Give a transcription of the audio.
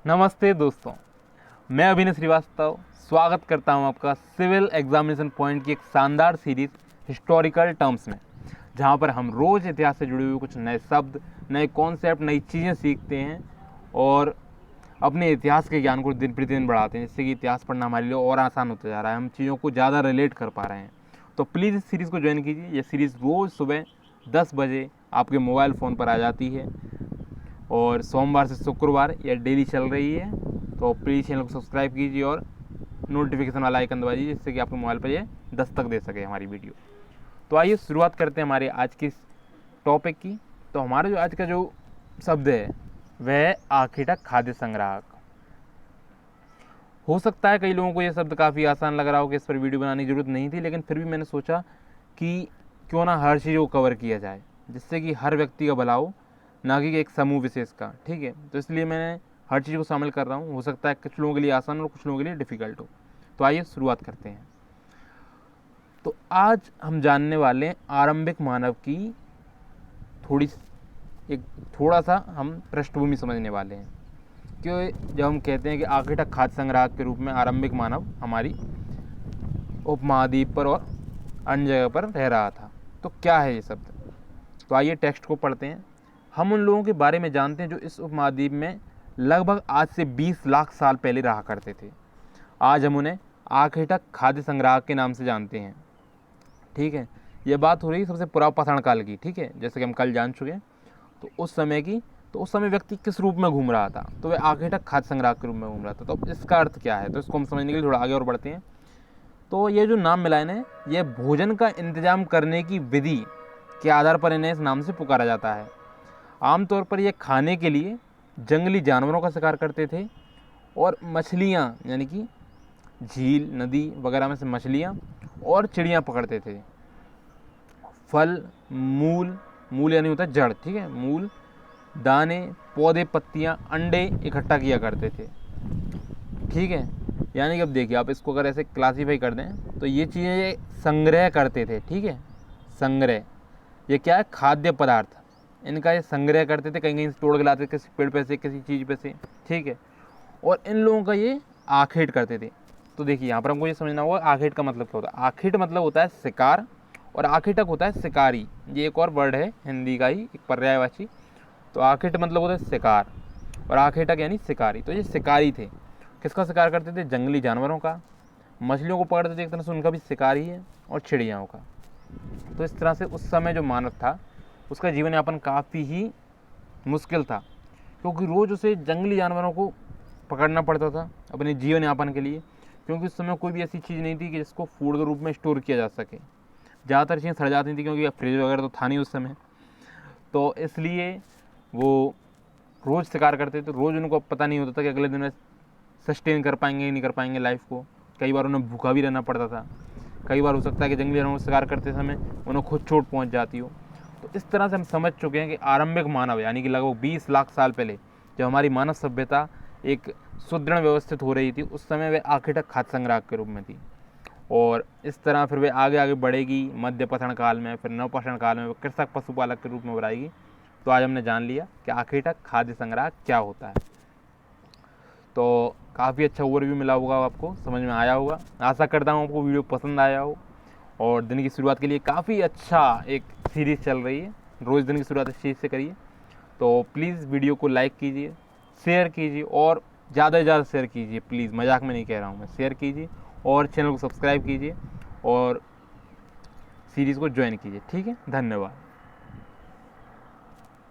नमस्ते दोस्तों, मैं अभिनव श्रीवास्तव स्वागत करता हूं आपका सिविल एग्जामिनेशन पॉइंट की एक शानदार सीरीज़ हिस्टोरिकल टर्म्स में, जहां पर हम रोज़ इतिहास से जुड़े हुए कुछ नए शब्द, नए कॉन्सेप्ट, नई चीज़ें सीखते हैं और अपने इतिहास के ज्ञान को दिन प्रतिदिन बढ़ाते हैं, जिससे कि इतिहास पढ़ना हमारे लिए और आसान होता जा रहा है। हम चीज़ों को ज़्यादा रिलेट कर पा रहे हैं। तो प्लीज़ इस सीरीज़ को ज्वाइन कीजिए। ये सीरीज़ रोज़ सुबह 10 बजे आपके मोबाइल फ़ोन पर आ जाती है और सोमवार से शुक्रवार यह डेली चल रही है। तो प्लीज़ चैनल को सब्सक्राइब कीजिए और नोटिफिकेशन वाला आइकन दबा दीजिए, जिससे कि आपके मोबाइल पर ये दस्तक दे सके हमारी वीडियो। तो आइए शुरुआत करते हैं हमारे आज की टॉपिक की। तो हमारा जो आज का जो शब्द है वह है आखेटक खाद्य संग्राहक। हो सकता है कई लोगों को ये शब्द काफ़ी आसान लग रहा हो कि इस पर वीडियो बनाने की ज़रूरत नहीं थी, लेकिन फिर भी मैंने सोचा कि क्यों ना हर चीज़ को कवर किया जाए, जिससे कि हर व्यक्ति का भला हो, ना कि एक समूह विशेष का। ठीक है, तो इसलिए मैंने हर चीज़ को शामिल कर रहा हूँ। हो सकता है कुछ लोगों के लिए आसान और कुछ लोगों के लिए डिफ़िकल्ट हो। तो आइए शुरुआत करते हैं। तो आज हम जानने वाले हैं आरंभिक मानव की थोड़ा सा हम पृष्ठभूमि समझने वाले हैं। क्यों जब हम कहते हैं कि आखेटक खाद्य संग्राहक के रूप में आरंभिक मानव हमारी उपमहाद्वीप पर और अन्य जगह पर रह रहा था, तो क्या है ये शब्द। तो आइए टेक्स्ट को पढ़ते हैं। हम उन लोगों के बारे में जानते हैं जो इस उपमहाद्वीप में लगभग आज से 20 लाख साल पहले रहा करते थे। आज हम उन्हें आखेटक खाद्य संग्राहक के नाम से जानते हैं। ठीक है, यह बात हो रही है सबसे पुरापाषाण काल की। ठीक है, जैसे कि हम कल जान चुके हैं। तो उस समय व्यक्ति किस रूप में घूम रहा था, तो वह आखेटक खाद्य संग्राहक के रूप में घूम रहा था। तो अब इसका अर्थ क्या है, तो इसको हम समझने के लिए थोड़ा आगे और बढ़ते हैं। तो ये जो नाम मिला है, यह भोजन का इंतजाम करने की विधि के आधार पर इन्हें इस नाम से पुकारा जाता है। आमतौर पर ये खाने के लिए जंगली जानवरों का शिकार करते थे और मछलियाँ, यानी कि झील, नदी वगैरह में से मछलियाँ और चिड़ियाँ पकड़ते थे। फल, मूल यानी होता है जड़, ठीक है, मूल, दाने, पौधे, पत्तियाँ, अंडे इकट्ठा किया करते थे। ठीक है, यानी कि अब देखिए, आप इसको अगर ऐसे क्लासीफाई कर दें तो ये चीज़ें ये संग्रह करते थे। ठीक है, संग्रह, ये क्या है, खाद्य पदार्थ, इनका ये संग्रह करते थे, कहीं कहीं से तोड़ के लाते, किसी पेड़ पे से, किसी चीज़ पे से। ठीक है, और इन लोगों का ये आखेट करते थे। तो देखिए यहाँ पर हमको ये समझना होगा आखेट का मतलब क्या होता है। आखेट मतलब होता है शिकार और आखेटक होता है शिकारी। ये एक और वर्ड है हिंदी का ही, एक पर्यायवाची। तो आखेट मतलब होता है शिकार और आखेटक यानी शिकारी। तो ये शिकारी थे। किसका शिकार करते थे? जंगली जानवरों का। मछलियों को पकड़ते थे, एक तरह से उनका भी शिकार ही है, और चिड़ियाओं का। तो इस तरह से उस समय जो मानव था उसका जीवन यापन काफ़ी ही मुश्किल था, क्योंकि रोज़ उसे जंगली जानवरों को पकड़ना पड़ता था अपने जीवन यापन के लिए, क्योंकि उस समय कोई भी ऐसी चीज़ नहीं थी कि जिसको फूड के रूप में स्टोर किया जा सके। ज़्यादातर चीज़ें सड़ जाती थी, क्योंकि फ्रिज वगैरह तो था नहीं उस समय। तो इसलिए वो रोज़ शिकार करते थे। रोज़ उनको पता नहीं होता था कि अगले दिन में सस्टेन कर पाएंगे नहीं कर पाएंगे लाइफ को। कई बार उन्हें भूखा भी रहना पड़ता था। कई बार हो सकता है कि जंगली जानवरों को शिकार करते समय उन्हें खुद चोट पहुंच जाती हो। तो इस तरह से हम समझ चुके हैं कि आरंभिक मानव, यानी कि लगभग 20 लाख साल पहले जब हमारी मानव सभ्यता एक सुदृढ़ व्यवस्थित हो रही थी, उस समय वे आखेटक खाद्य संग्राहक के रूप में थी। और इस तरह फिर वे आगे आगे बढ़ेगी। मध्य पाषाण काल में, फिर नवपाषाण काल में वे कृषक पशुपालक के रूप में उभराएगी। तो आज हमने जान लिया कि आखेटक खाद्य संग्राहक क्या होता है। तो काफ़ी अच्छा ओवरव्यू मिला होगा, आपको समझ में आया होगा। आशा करता हूँ आपको वीडियो पसंद आया हो। और दिन की शुरुआत के लिए काफ़ी अच्छा एक सीरीज़ चल रही है। रोज़ दिन की शुरुआत इस चीज़ से करिए। तो प्लीज़ वीडियो को लाइक कीजिए, शेयर कीजिए और ज़्यादा से ज़्यादा शेयर कीजिए। प्लीज़, मजाक में नहीं कह रहा हूँ मैं, शेयर कीजिए और चैनल को सब्सक्राइब कीजिए और सीरीज़ को ज्वाइन कीजिए। ठीक है, धन्यवाद।